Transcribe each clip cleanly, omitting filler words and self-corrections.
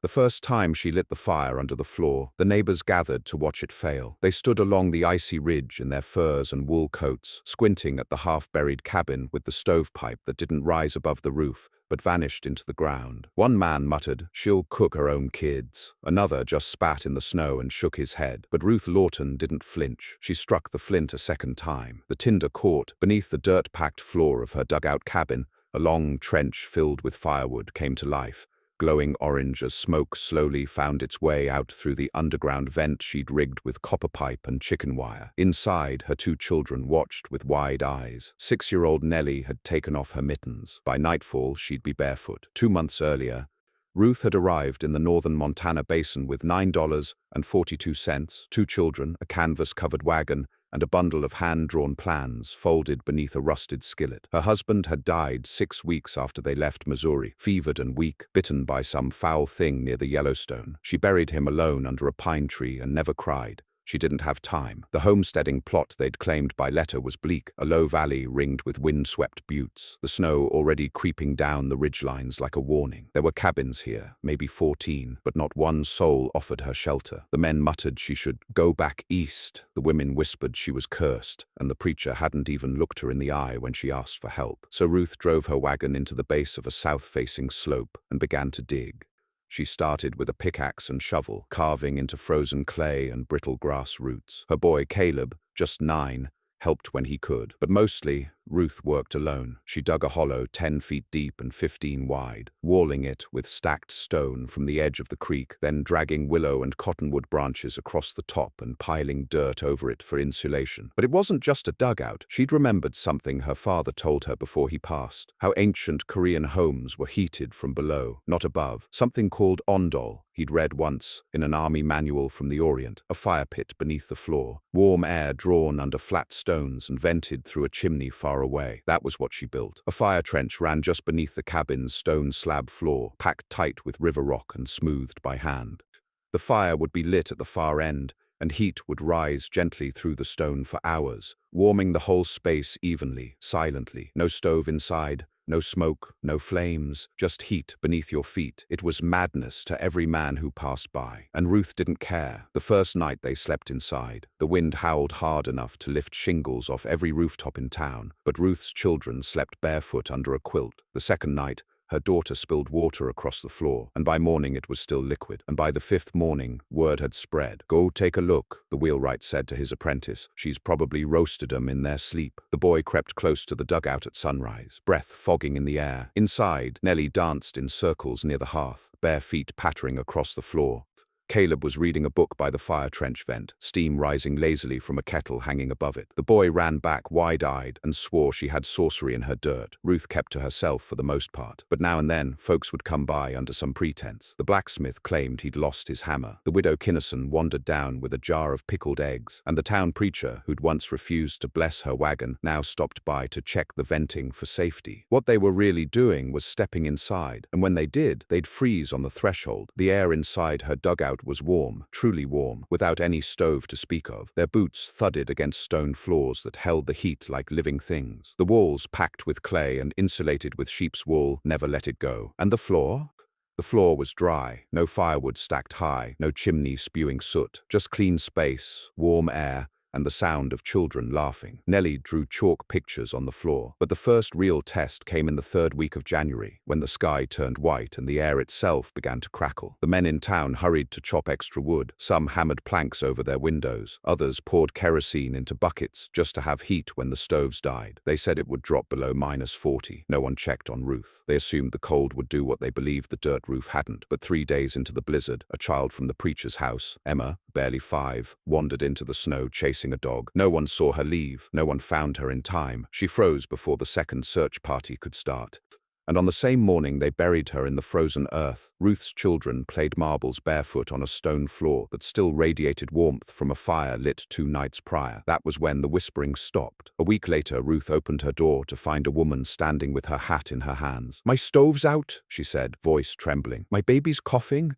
The first time she lit the fire under the floor, the neighbors gathered to watch it fail. They stood along the icy ridge in their furs and wool coats, squinting at the half-buried cabin with the stovepipe that didn't rise above the roof, but vanished into the ground. One man muttered, "She'll cook her own kids." Another just spat in the snow and shook his head. But Ruth Lawton didn't flinch. She struck the flint a second time. The tinder caught. Beneath the dirt-packed floor of her dugout cabin, a long trench filled with firewood came to life, glowing orange as smoke slowly found its way out through the underground vent she'd rigged with copper pipe and chicken wire. Inside, her two children watched with wide eyes. 6-year-old Nellie had taken off her mittens. By nightfall, she'd be barefoot. 2 months earlier, Ruth had arrived in the northern Montana basin with $9.42, 2 children, a canvas-covered wagon, and a bundle of hand-drawn plans folded beneath a rusted skillet. Her husband had died 6 weeks after they left Missouri, fevered and weak, bitten by some foul thing near the Yellowstone. She buried him alone under a pine tree and never cried. She didn't have time. The homesteading plot they'd claimed by letter was bleak, a low valley ringed with wind-swept buttes, the snow already creeping down the ridgelines like a warning. There were cabins here, maybe 14, but not one soul offered her shelter. The men muttered she should go back east. The women whispered she was cursed, and the preacher hadn't even looked her in the eye when she asked for help. So Ruth drove her wagon into the base of a south-facing slope and began to dig. She started with a pickaxe and shovel, carving into frozen clay and brittle grass roots. Her boy, Caleb, just 9, helped when he could. But mostly, Ruth worked alone. She dug a hollow 10 feet deep and 15 wide, walling it with stacked stone from the edge of the creek, then dragging willow and cottonwood branches across the top and piling dirt over it for insulation. But it wasn't just a dugout. She'd remembered something her father told her before he passed, how ancient Korean homes were heated from below, not above, something called ondol. He'd read once, in an army manual from the Orient, a fire pit beneath the floor, warm air drawn under flat stones and vented through a chimney far away. That was what she built. A fire trench ran just beneath the cabin's stone slab floor, packed tight with river rock and smoothed by hand. The fire would be lit at the far end, and heat would rise gently through the stone for hours, warming the whole space evenly, silently. No stove inside, no smoke, no flames, just heat beneath your feet. It was madness to every man who passed by. And Ruth didn't care. The first night they slept inside. The wind howled hard enough to lift shingles off every rooftop in town, but Ruth's children slept barefoot under a quilt. The second night, her daughter spilled water across the floor, and by morning it was still liquid. And by the 5th morning, word had spread. "Go take a look," the wheelwright said to his apprentice. "She's probably roasted 'em in their sleep." The boy crept close to the dugout at sunrise, breath fogging in the air. Inside, Nellie danced in circles near the hearth, bare feet pattering across the floor. Caleb was reading a book by the fire trench vent, steam rising lazily from a kettle hanging above it. The boy ran back wide-eyed and swore she had sorcery in her dirt. Ruth kept to herself for the most part, but now and then folks would come by under some pretense. The blacksmith claimed he'd lost his hammer. The widow Kinnison wandered down with a jar of pickled eggs, and the town preacher, who'd once refused to bless her wagon, now stopped by to check the venting for safety. What they were really doing was stepping inside, and when they did, they'd freeze on the threshold. The air inside her dugout was warm, truly warm, without any stove to speak of. Their boots thudded against stone floors that held the heat like living things. The walls, packed with clay and insulated with sheep's wool, never let it go. And the floor? The floor was dry, no firewood stacked high, no chimney spewing soot, just clean space, warm air, and the sound of children laughing. Nellie drew chalk pictures on the floor, but the first real test came in the 3rd week of January, when the sky turned white and the air itself began to crackle. The men in town hurried to chop extra wood. Some hammered planks over their windows. Others poured kerosene into buckets just to have heat when the stoves died. They said it would drop below -40. No one checked on Ruth. They assumed the cold would do what they believed the dirt roof hadn't. But 3 days into the blizzard, a child from the preacher's house, Emma, barely 5, wandered into the snow chasing a dog. No one saw her leave. No one found her in time. She froze before the second search party could start. And on the same morning they buried her in the frozen earth. Ruth's children played marbles barefoot on a stone floor that still radiated warmth from a fire lit 2 nights prior. That was when the whispering stopped. A week later, Ruth opened her door to find a woman standing with her hat in her hands. "My stove's out," she said, voice trembling. "My baby's coughing.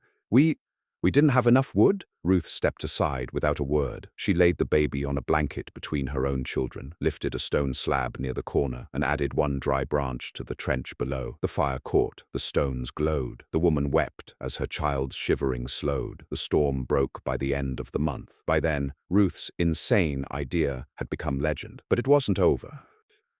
We didn't have enough wood? Ruth stepped aside without a word. She laid the baby on a blanket between her own children, lifted a stone slab near the corner, and added one dry branch to the trench below. The fire caught. The stones glowed. The woman wept as her child's shivering slowed. The storm broke by the end of the month. By then, Ruth's insane idea had become legend. But it wasn't over.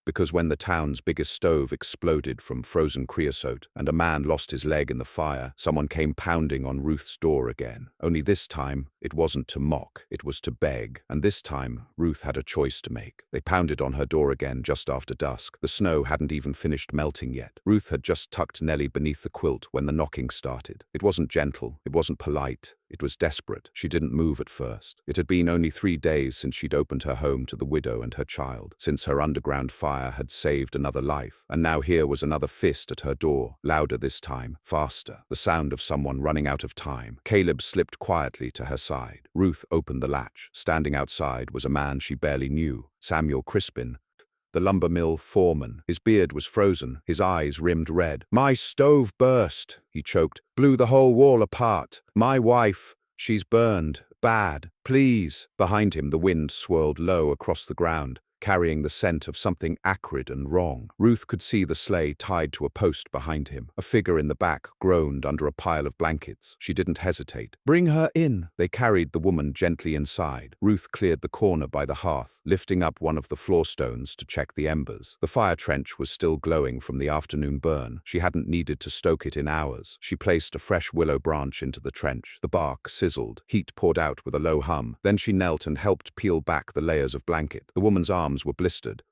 Because when the town's biggest stove exploded from frozen creosote and a man lost his leg in the fire, someone came pounding on Ruth's door again. Only this time, it wasn't to mock, it was to beg. And this time, Ruth had a choice to make. They pounded on her door again just after dusk. The snow hadn't even finished melting yet. Ruth had just tucked Nellie beneath the quilt when the knocking started. It wasn't gentle, it wasn't polite. It was desperate. She didn't move at first. It had been only 3 days since she'd opened her home to the widow and her child, since her underground fire had saved another life. And now here was another fist at her door, louder this time, faster, the sound of someone running out of time. Caleb slipped quietly to her side. Ruth opened the latch. Standing outside was a man she barely knew, Samuel Crispin, the lumber mill foreman. His beard was frozen, his eyes rimmed red. "My stove burst," he choked. "Blew the whole wall apart. My wife, she's burned. Bad. Please." Behind him, the wind swirled low across the ground, carrying the scent of something acrid and wrong. Ruth could see the sleigh tied to a post behind him. A figure in the back groaned under a pile of blankets. She didn't hesitate. "Bring her in." They carried the woman gently inside. Ruth cleared the corner by the hearth, lifting up one of the floor stones to check the embers. The fire trench was still glowing from the afternoon burn. She hadn't needed to stoke it in hours. She placed a fresh willow branch into the trench. The bark sizzled. Heat poured out with a low hum. Then she knelt and helped peel back the layers of blanket. The woman's arms were blistered.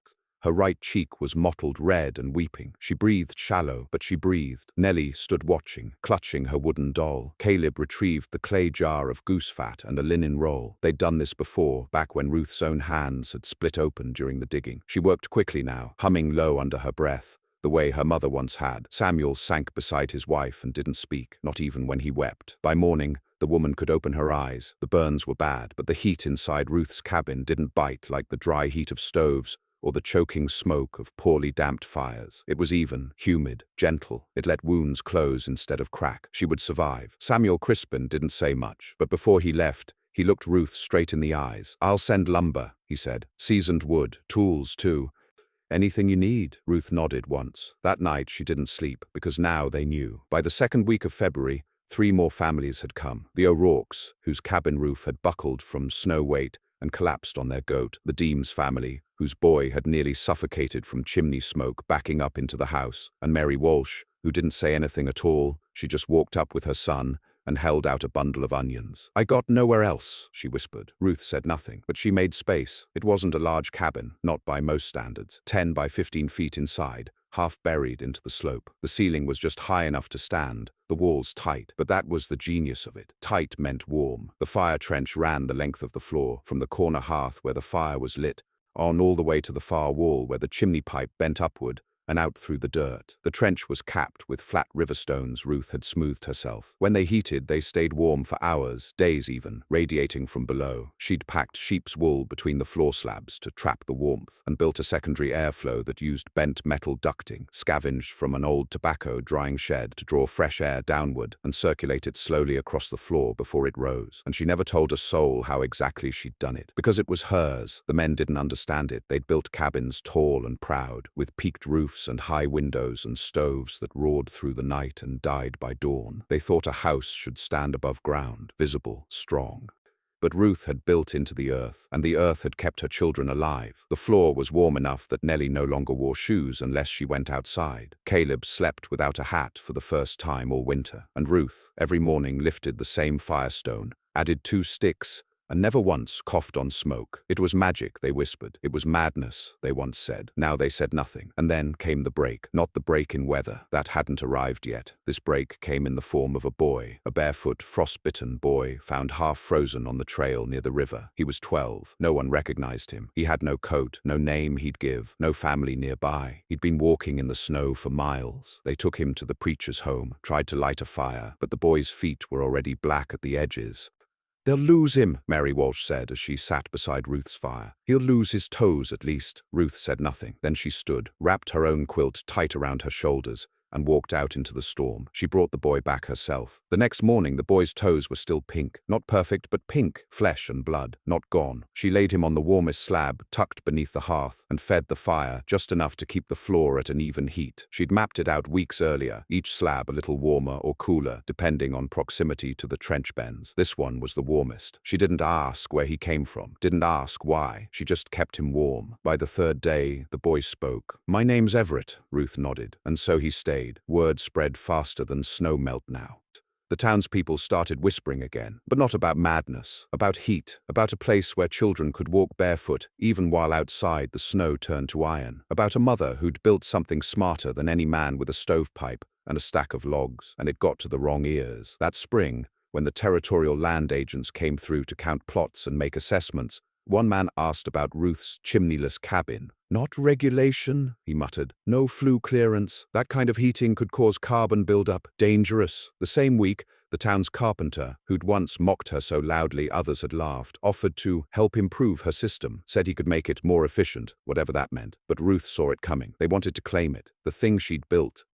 Her right cheek was mottled red and weeping. She breathed shallow, but she breathed. Nellie stood watching, clutching her wooden doll. Caleb retrieved the clay jar of goose fat and a linen roll. They'd done this before, back when Ruth's own hands had split open during the digging. She worked quickly now, humming low under her breath, the way her mother once had. Samuel sank beside his wife and didn't speak, not even when he wept. By morning, the woman could open her eyes. The burns were bad, but the heat inside Ruth's cabin didn't bite like the dry heat of stoves or the choking smoke of poorly damped fires. It was even, humid, gentle. It let wounds close instead of crack. She would survive. Samuel Crispin didn't say much, but before he left, he looked Ruth straight in the eyes. "I'll send lumber," he said. "Seasoned wood, tools too. Anything you need." Ruth nodded once. That night she didn't sleep, because now they knew. By the second week of February, 3 more families had come. The O'Rourkes, whose cabin roof had buckled from snow weight and collapsed on their goat. The Deems family, whose boy had nearly suffocated from chimney smoke backing up into the house. And Mary Walsh, who didn't say anything at all. She just walked up with her son and held out a bundle of onions. "I got nowhere else," she whispered. Ruth said nothing, but she made space. It wasn't a large cabin, not by most standards. 10 by 15 feet inside, half buried into the slope. The ceiling was just high enough to stand, the walls tight, but that was the genius of it. Tight meant warm. The fire trench ran the length of the floor, from the corner hearth where the fire was lit, on all the way to the far wall where the chimney pipe bent upward and out through the dirt. The trench was capped with flat river stones Ruth had smoothed herself. When they heated, they stayed warm for hours, days even, radiating from below. She'd packed sheep's wool between the floor slabs to trap the warmth, and built a secondary airflow that used bent metal ducting, scavenged from an old tobacco drying shed to draw fresh air downward and circulate it slowly across the floor before it rose. And she never told a soul how exactly she'd done it, because it was hers. The men didn't understand it. They'd built cabins tall and proud, with peaked roofs and high windows and stoves that roared through the night and died by dawn. They thought a house should stand above ground, visible, strong. But Ruth had built into the earth, and the earth had kept her children alive. The floor was warm enough that Nellie no longer wore shoes unless she went outside. Caleb slept without a hat for the first time all winter, and Ruth, every morning, lifted the same firestone, added 2 sticks, and never once coughed on smoke. It was magic, they whispered. It was madness, they once said. Now they said nothing. And then came the break. Not the break in weather. That hadn't arrived yet. This break came in the form of a boy. A barefoot, frostbitten boy found half frozen on the trail near the river. He was 12. No one recognized him. He had no coat, no name he'd give, no family nearby. He'd been walking in the snow for miles. They took him to the preacher's home, tried to light a fire, but the boy's feet were already black at the edges. "They'll lose him," Mary Walsh said as she sat beside Ruth's fire. "He'll lose his toes at least." Ruth said nothing. Then she stood, wrapped her own quilt tight around her shoulders, and walked out into the storm. She brought the boy back herself. The next morning, the boy's toes were still pink. Not perfect, but pink, flesh and blood, not gone. She laid him on the warmest slab, tucked beneath the hearth, and fed the fire, just enough to keep the floor at an even heat. She'd mapped it out weeks earlier, each slab a little warmer or cooler, depending on proximity to the trench bends. This one was the warmest. She didn't ask where he came from, didn't ask why. She just kept him warm. By the third day, the boy spoke. "My name's Everett," Ruth nodded, and so he stayed. Word spread faster than snow melt now. The townspeople started whispering again, but not about madness, about heat, about a place where children could walk barefoot even while outside the snow turned to iron, about a mother who'd built something smarter than any man with a stovepipe and a stack of logs, and it got to the wrong ears. That spring, when the territorial land agents came through to count plots and make assessments, one man asked about Ruth's chimneyless cabin. "Not regulation," he muttered. "No flue clearance. That kind of heating could cause carbon buildup. Dangerous." The same week, the town's carpenter, who'd once mocked her so loudly others had laughed, offered to help improve her system, said he could make it more efficient, whatever that meant. But Ruth saw it coming. They wanted to claim it, the thing she'd built.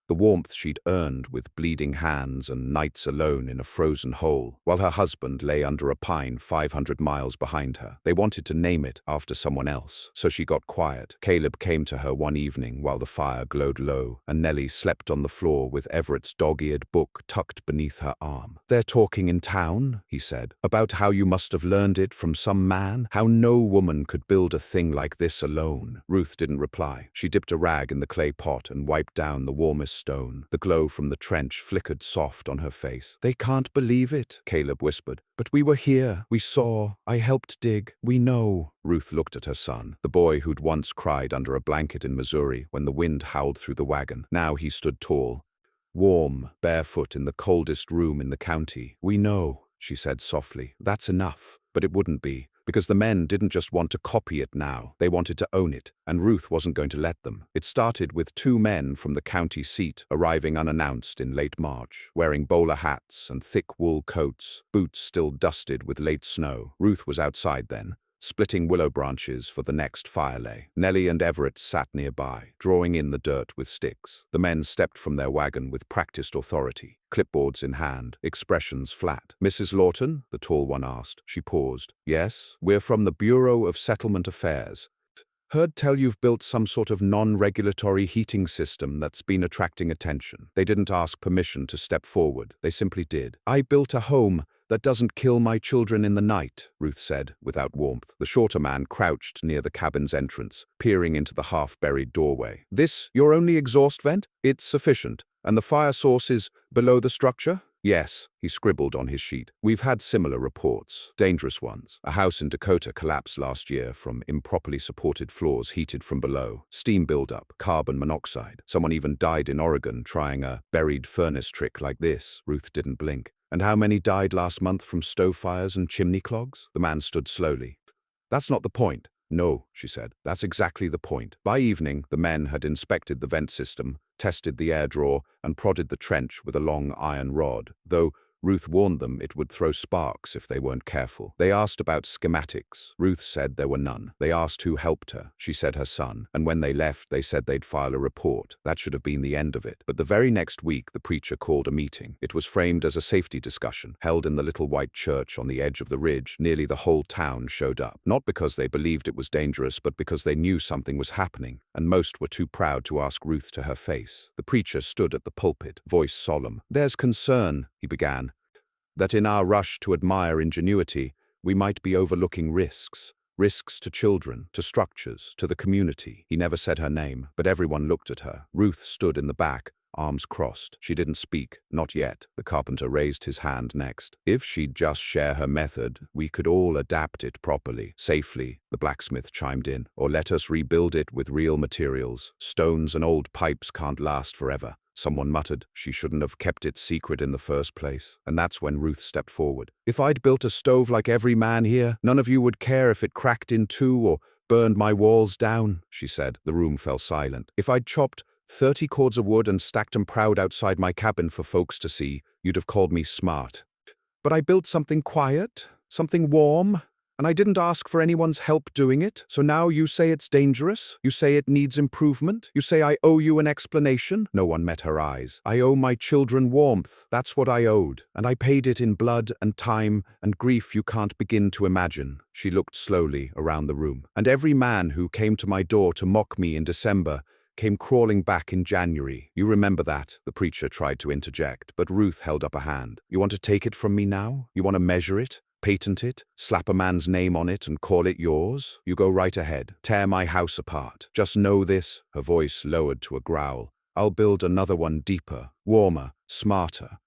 The warmth she'd earned with bleeding hands and nights alone in a frozen hole, while her husband lay under a pine 500 miles behind her. They wanted to name it after someone else, so she got quiet. Caleb came to her one evening while the fire glowed low, and Nellie slept on the floor with Everett's dog-eared book tucked beneath her arm. "They're talking in town," he said, "about how you must have learned it from some man, how no woman could build a thing like this alone." Ruth didn't reply. She dipped a rag in the clay pot and wiped down the warmest stone. The glow from the trench flickered soft on her face. "They can't believe it," Caleb whispered. "But we were here. We saw. I helped dig. We know." Ruth looked at her son, the boy who'd once cried under a blanket in Missouri when the wind howled through the wagon. Now he stood tall, warm, barefoot in the coldest room in the county. "We know," she said softly. "That's enough." But it wouldn't be. Because the men didn't just want to copy it now, they wanted to own it, and Ruth wasn't going to let them. It started with 2 men from the county seat arriving unannounced in late March, wearing bowler hats and thick wool coats, boots still dusted with late snow. Ruth was outside then, splitting willow branches for the next fire lay. Nellie and Everett sat nearby, drawing in the dirt with sticks. The men stepped from their wagon with practiced authority, clipboards in hand, expressions flat. "Mrs. Lawton?" the tall one asked. She paused. "Yes, we're from the Bureau of Settlement Affairs. Heard tell you've built some sort of non-regulatory heating system that's been attracting attention." They didn't ask permission to step forward. They simply did. "I built a home that doesn't kill my children in the night," Ruth said, without warmth. The shorter man crouched near the cabin's entrance, peering into the half-buried doorway. "This your only exhaust vent? It's sufficient. And the fire source is below the structure?" "Yes," he scribbled on his sheet. "We've had similar reports. Dangerous ones. A house in Dakota collapsed last year from improperly supported floors heated from below. Steam buildup, carbon monoxide. Someone even died in Oregon trying a buried furnace trick like this." Ruth didn't blink. "And how many died last month from stove fires and chimney clogs?" The man stood slowly. "That's not the point." "No," she said. "That's exactly the point." By evening, the men had inspected the vent system, tested the air draw, and prodded the trench with a long iron rod, though Ruth warned them it would throw sparks if they weren't careful. They asked about schematics. Ruth said there were none. They asked who helped her. She said her son. And when they left, they said they'd file a report. That should have been the end of it. But the very next week, the preacher called a meeting. It was framed as a safety discussion, held in the little white church on the edge of the ridge. Nearly the whole town showed up. Not because they believed it was dangerous, but because they knew something was happening, and most were too proud to ask Ruth to her face. The preacher stood at the pulpit, voice solemn. "There's concern," he began, "that in our rush to admire ingenuity, we might be overlooking risks. Risks to children, to structures, to the community." He never said her name, but everyone looked at her. Ruth stood in the back, arms crossed. She didn't speak, not yet. The carpenter raised his hand next. "If she'd just share her method, we could all adapt it properly, safely," the blacksmith chimed in. "Or let us rebuild it with real materials. Stones and old pipes can't last forever." Someone muttered. She shouldn't have kept it secret in the first place. And that's when Ruth stepped forward. "If I'd built a stove like every man here, none of you would care if it cracked in 2 or burned my walls down," she said. The room fell silent. "If I'd chopped 30 cords of wood and stacked 'em proud outside my cabin for folks to see, you'd have called me smart. But I built something quiet, something warm, And I didn't ask for anyone's help doing it. So now you say it's dangerous? You say it needs improvement? You say I owe you an explanation? No one met her eyes. I owe my children warmth. That's what I owed. And I paid it in blood and time and grief you can't begin to imagine. She looked slowly around the room. And every man who came to my door to mock me in December came crawling back in January. You remember that? The preacher tried to interject, but Ruth held up a hand. You want to take it from me now? You want to measure it? Patent it? Slap a man's name on it and call it yours? You go right ahead. Tear my house apart. Just know this, her voice lowered to a growl. I'll build another one deeper, warmer, smarter,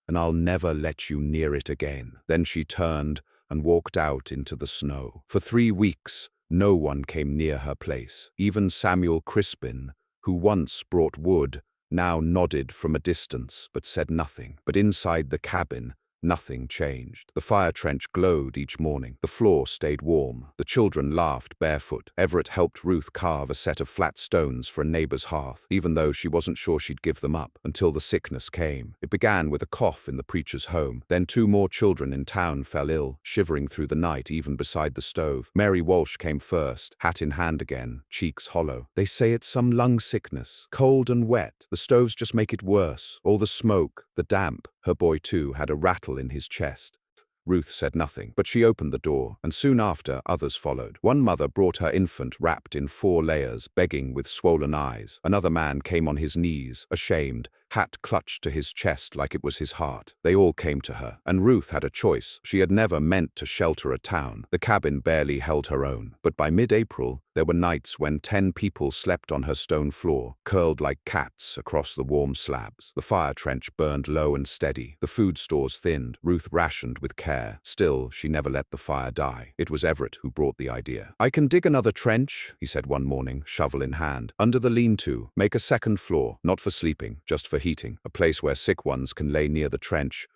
and I'll never let you near it again. Then she turned and walked out into the snow. For 3 weeks, no one came near her place. Even Samuel Crispin, who once brought wood, now nodded from a distance but said nothing. But inside the cabin, nothing changed. The fire trench glowed each morning. The floor stayed warm. The children laughed barefoot. Everett helped Ruth carve a set of flat stones for a neighbor's hearth, even though she wasn't sure she'd give them up, until the sickness came. It began with a cough in the preacher's home. Then 2 more children in town fell ill, shivering through the night even beside the stove. Mary Walsh came first, hat in hand again, cheeks hollow. They say it's some lung sickness. Cold and wet. The stoves just make it worse. All the smoke, the damp. Her boy, too, had a rattle in his chest. Ruth said nothing, but she opened the door, and soon after, others followed. One mother brought her infant wrapped in 4 layers, begging with swollen eyes. Another man came on his knees, ashamed, hat clutched to his chest like it was his heart. They all came to her, and Ruth had a choice. She had never meant to shelter a town. The cabin barely held her own. But by mid-April, there were nights when 10 people slept on her stone floor, curled like cats across the warm slabs. The fire trench burned low and steady. The food stores thinned. Ruth rationed with care. Still, she never let the fire die. It was Everett who brought the idea. I can dig another trench, he said one morning, shovel in hand. Under the lean-to, make a second floor, not for sleeping, just for heating. A place where sick ones can lay near the trench.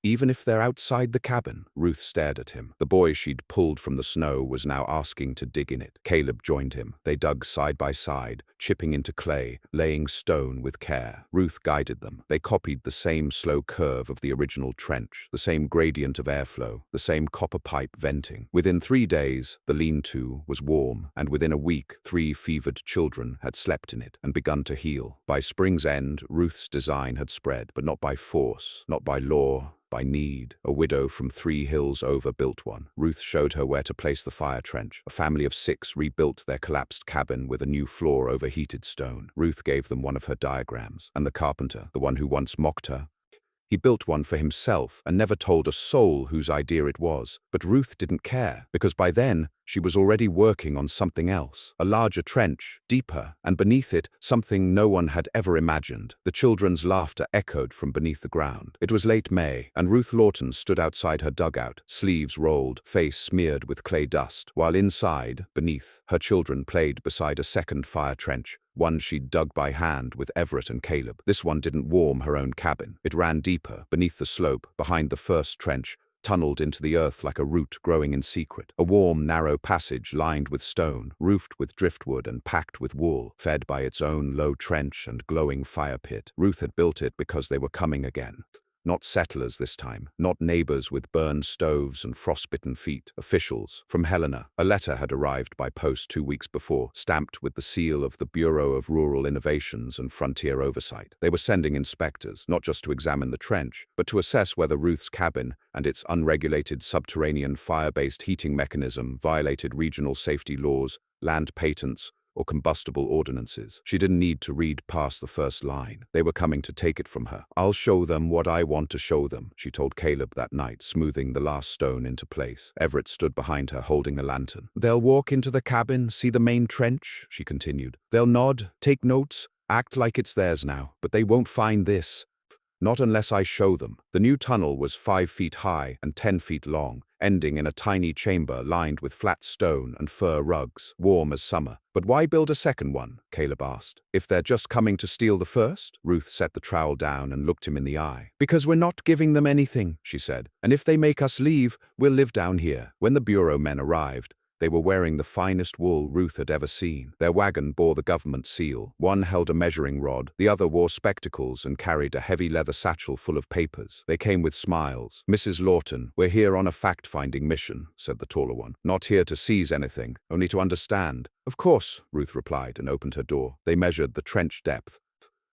Even if they're outside the cabin. Ruth stared at him. The boy she'd pulled from the snow was now asking to dig in it. Caleb joined him. They dug side by side, chipping into clay, laying stone with care. Ruth guided them. They copied the same slow curve of the original trench, the same gradient of airflow, the same copper pipe venting. Within 3 days, the lean-to was warm, and within a week, 3 fevered children had slept in it and begun to heal. By spring's end, Ruth's design had spread, but not by force, not by law, by need. A widow from 3 hills over built one. Ruth showed her where to place the fire trench. A family of 6 rebuilt their collapsed cabin with a new floor over heated stone. Ruth gave them one of her diagrams. And the carpenter, the one who once mocked her, he built one for himself and never told a soul whose idea it was. But Ruth didn't care, because by then, she was already working on something else. A larger trench, deeper, and beneath it, something no one had ever imagined. The children's laughter echoed from beneath the ground. It was late May, and Ruth Lawton stood outside her dugout, sleeves rolled, face smeared with clay dust, while inside, beneath, her children played beside a second fire trench, one she'd dug by hand with Everett and Caleb. This one didn't warm her own cabin. It ran deeper, beneath the slope, behind the first trench, tunneled into the earth like a root growing in secret. A warm, narrow passage lined with stone, roofed with driftwood and packed with wool, fed by its own low trench and glowing fire pit. Ruth had built it because they were coming again. Not settlers this time, not neighbors with burned stoves and frostbitten feet. Officials. From Helena, a letter had arrived by post 2 weeks before, stamped with the seal of the Bureau of Rural Innovations and Frontier Oversight. They were sending inspectors, not just to examine the trench, but to assess whether Ruth's cabin and its unregulated subterranean fire-based heating mechanism violated regional safety laws, land patents, or combustible ordinances. She didn't need to read past the first line. They were coming to take it from her. I'll show them what I want to show them, she told Caleb that night, smoothing the last stone into place. Everett stood behind her, holding a lantern. They'll walk into the cabin, see the main trench, she continued. They'll nod, take notes, act like it's theirs now, but they won't find this. Not unless I show them. The new tunnel was 5 feet high and 10 feet long, ending in a tiny chamber lined with flat stone and fur rugs, warm as summer. But why build a second one? Caleb asked. If they're just coming to steal the first? Ruth set the trowel down and looked him in the eye. Because we're not giving them anything, she said. And if they make us leave, we'll live down here. When the bureau men arrived, They were wearing the finest wool Ruth had ever seen. Their wagon bore the government seal. One held a measuring rod, the other wore spectacles and carried a heavy leather satchel full of papers. They came with smiles. "Mrs. Lawton, we're here on a fact-finding mission," said the taller one. "Not here to seize anything, only to understand." "Of course," Ruth replied and opened her door. They measured the trench depth.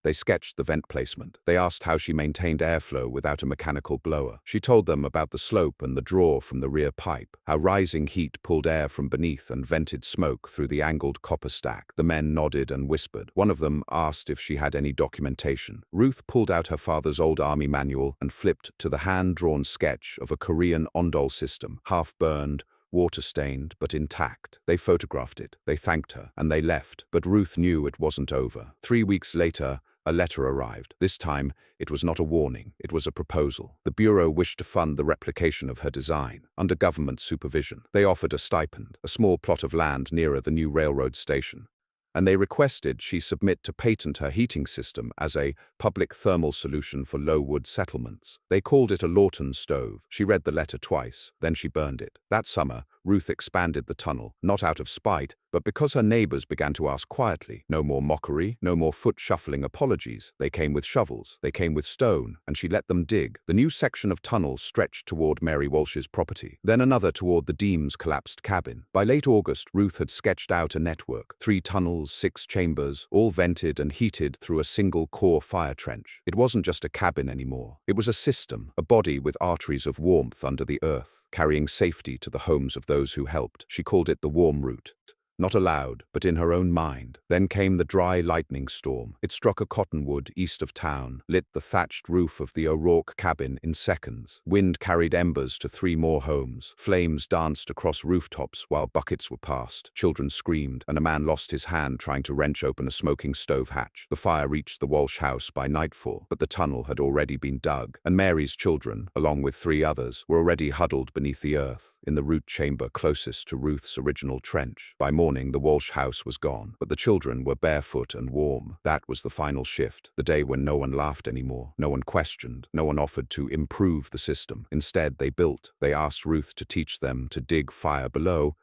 They sketched the vent placement. They asked how she maintained airflow without a mechanical blower. She told them about the slope and the draw from the rear pipe, how rising heat pulled air from beneath and vented smoke through the angled copper stack. The men nodded and whispered. One of them asked if she had any documentation. Ruth pulled out her father's old army manual and flipped to the hand-drawn sketch of a Korean ondol system, half-burned, water-stained, but intact. They photographed it. They thanked her, and they left. But Ruth knew it wasn't over. 3 weeks later, a letter arrived. This time, it was not a warning, it was a proposal. The Bureau wished to fund the replication of her design, under government supervision. They offered a stipend, a small plot of land nearer the new railroad station. And they requested she submit to patent her heating system as a public thermal solution for low-wood settlements. They called it a Lawton stove. She read the letter twice, then she burned it. That summer, Ruth expanded the tunnel, not out of spite, but because her neighbors began to ask quietly. No more mockery, no more foot-shuffling apologies. They came with shovels, they came with stone, and she let them dig. The new section of tunnel stretched toward Mary Walsh's property, then another toward the Deems' collapsed cabin. By late August, Ruth had sketched out a network. 3 tunnels, 6 chambers, all vented and heated through a single core fire trench. It wasn't just a cabin anymore. It was a system, a body with arteries of warmth under the earth, carrying safety to the homes of those who helped. She called it the warm route. Not aloud, but in her own mind. Then came the dry lightning storm. It struck a cottonwood east of town, lit the thatched roof of the O'Rourke cabin in seconds. Wind carried embers to 3 more homes. Flames danced across rooftops while buckets were passed. Children screamed, and a man lost his hand trying to wrench open a smoking stove hatch. The fire reached the Walsh house by nightfall, but the tunnel had already been dug, and Mary's children, along with 3 others, were already huddled beneath the earth, in the root chamber closest to Ruth's original trench. By morning, the Walsh house was gone, but the children were barefoot and warm. That was the final shift, the day when no one laughed anymore, no one questioned, no one offered to improve the system. Instead, they built. They asked Ruth to teach them to dig fire below,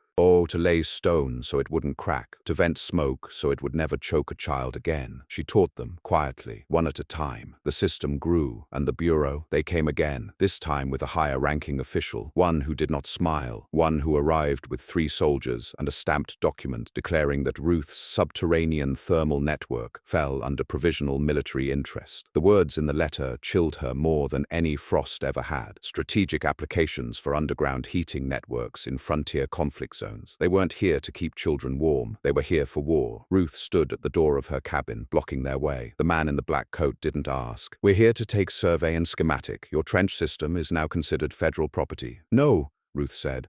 to lay stone so it wouldn't crack, to vent smoke so it would never choke a child again. She taught them, quietly, one at a time. The system grew, and the Bureau, they came again, this time with a higher-ranking official, one who did not smile, one who arrived with 3 soldiers and a stamped document declaring that Ruth's subterranean thermal network fell under provisional military interest. The words in the letter chilled her more than any frost ever had. Strategic applications for underground heating networks in frontier conflict zones. They weren't here to keep children warm. They were here for war. Ruth stood at the door of her cabin, blocking their way. The man in the black coat didn't ask. "We're here to take survey and schematic. Your trench system is now considered federal property." "No," Ruth said.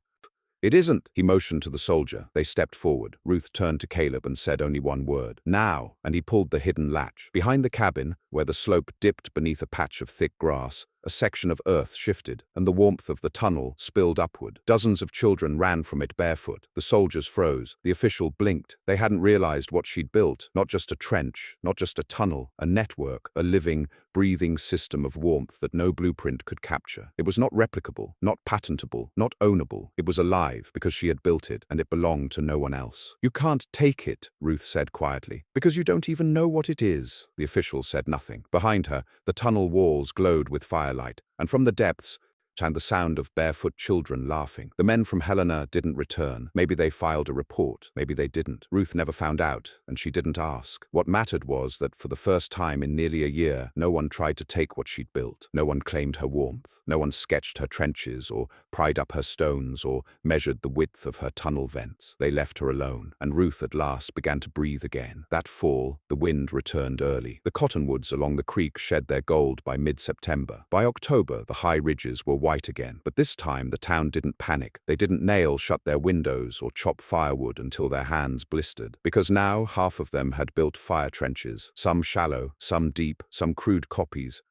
"It isn't." He motioned to the soldier. They stepped forward. Ruth turned to Caleb and said only one word. "Now," and he pulled the hidden latch. Behind the cabin, where the slope dipped beneath a patch of thick grass, a section of earth shifted, and the warmth of the tunnel spilled upward. Dozens of children ran from it barefoot. The soldiers froze. The official blinked. They hadn't realized what she'd built. Not just a trench, not just a tunnel, a network, a living, breathing system of warmth that no blueprint could capture. It was not replicable, not patentable, not ownable. It was alive because she had built it, and it belonged to no one else. "You can't take it," Ruth said quietly, "because you don't even know what it is." The official said nothing. Behind her, the tunnel walls glowed with firelight, and from the depths, and the sound of barefoot children laughing. The men from Helena didn't return. Maybe they filed a report. Maybe they didn't. Ruth never found out, and she didn't ask. What mattered was that for the first time in nearly a year, no one tried to take what she'd built. No one claimed her warmth. No one sketched her trenches, or pried up her stones, or measured the width of her tunnel vents. They left her alone, and Ruth at last began to breathe again. That fall, the wind returned early. The cottonwoods along the creek shed their gold by mid-September. By October, the high ridges were white again. But this time, the town didn't panic. They didn't nail shut their windows or chop firewood until their hands blistered. Because now, half of them had built fire trenches, some shallow, some deep, some crude copies,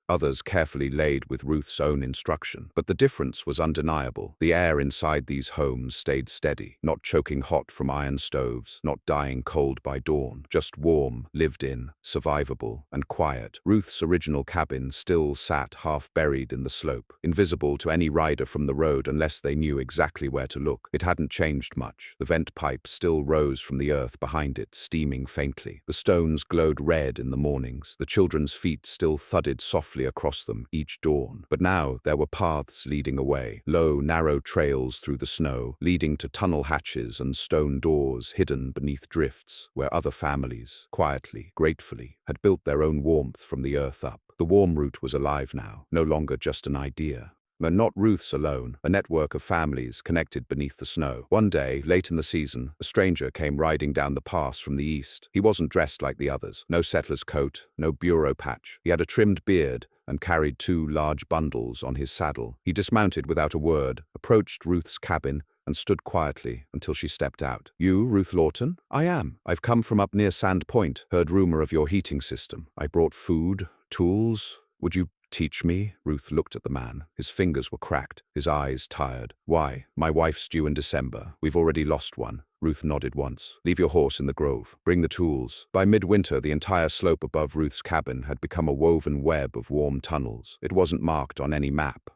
others carefully laid with Ruth's own instruction. But the difference was undeniable. The air inside these homes stayed steady, not choking hot from iron stoves, not dying cold by dawn, just warm, lived in, survivable, and quiet. Ruth's original cabin still sat half buried in the slope, invisible to any rider from the road unless they knew exactly where to look. It hadn't changed much. The vent pipe still rose from the earth behind it, steaming faintly. The stones glowed red in the mornings. The children's feet still thudded softly across them each dawn. But now there were paths leading away, low, narrow trails through the snow, leading to tunnel hatches and stone doors hidden beneath drifts, where other families, quietly, gratefully, had built their own warmth from the earth up. The warm route was alive now, no longer just an idea. But not Ruth's alone, a network of families connected beneath the snow. One day, late in the season, a stranger came riding down the pass from the east. He wasn't dressed like the others. No settler's coat, no bureau patch. He had a trimmed beard and carried 2 large bundles on his saddle. He dismounted without a word, approached Ruth's cabin, and stood quietly until she stepped out. "You, Ruth Lawton?" "I am. I've come from up near Sand Point. Heard rumor of your heating system. I brought food, tools. Would you teach me?" Ruth looked at the man. His fingers were cracked, his eyes tired. "Why? My wife's due in December. We've already lost one." Ruth nodded once. "Leave your horse in the grove. Bring the tools." By midwinter, the entire slope above Ruth's cabin had become a woven web of warm tunnels. It wasn't marked on any map.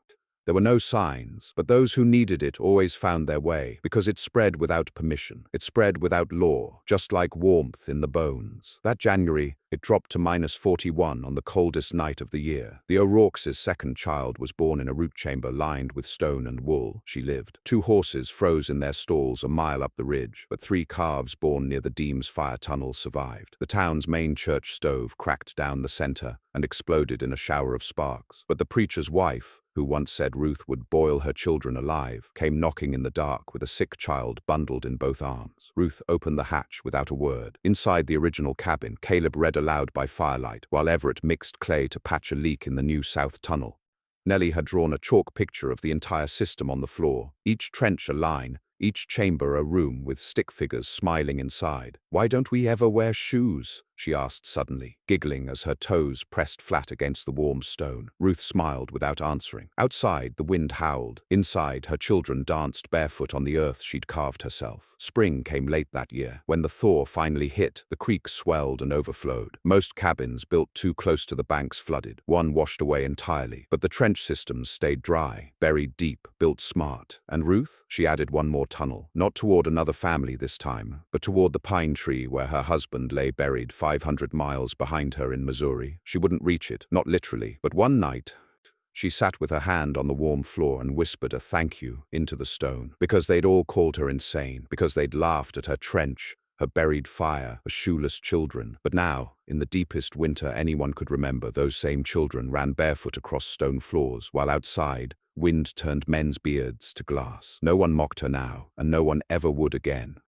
There were no signs, but those who needed it always found their way, because it spread without permission. It spread without law, just like warmth in the bones. That January, it dropped to -41 on the coldest night of the year. The O'Rourke's second child was born in a root chamber lined with stone and wool. She lived. 2 horses froze in their stalls a mile up the ridge, but 3 calves born near the Deems fire tunnel survived. The town's main church stove cracked down the center and exploded in a shower of sparks. But the preacher's wife, who once said Ruth would boil her children alive, came knocking in the dark with a sick child bundled in both arms. Ruth opened the hatch without a word. Inside the original cabin, Caleb read aloud by firelight, while Everett mixed clay to patch a leak in the new south tunnel. Nellie had drawn a chalk picture of the entire system on the floor, each trench a line, each chamber a room with stick figures smiling inside. "Why don't we ever wear shoes?" she asked suddenly, giggling as her toes pressed flat against the warm stone. Ruth smiled without answering. Outside, the wind howled. Inside, her children danced barefoot on the earth she'd carved herself. Spring came late that year. When the thaw finally hit, the creek swelled and overflowed. Most cabins built too close to the banks flooded. One washed away entirely. But the trench systems stayed dry, buried deep, built smart. And Ruth? She added one more tunnel. Not toward another family this time, but toward the pine tree where her husband lay buried 500 miles behind her in Missouri. She wouldn't reach it, not literally, but one night, she sat with her hand on the warm floor and whispered a thank you into the stone. Because they'd all called her insane, because they'd laughed at her trench, her buried fire, her shoeless children. But now, in the deepest winter anyone could remember, those same children ran barefoot across stone floors, while outside, wind turned men's beards to glass. No one mocked her now, and no one ever would again.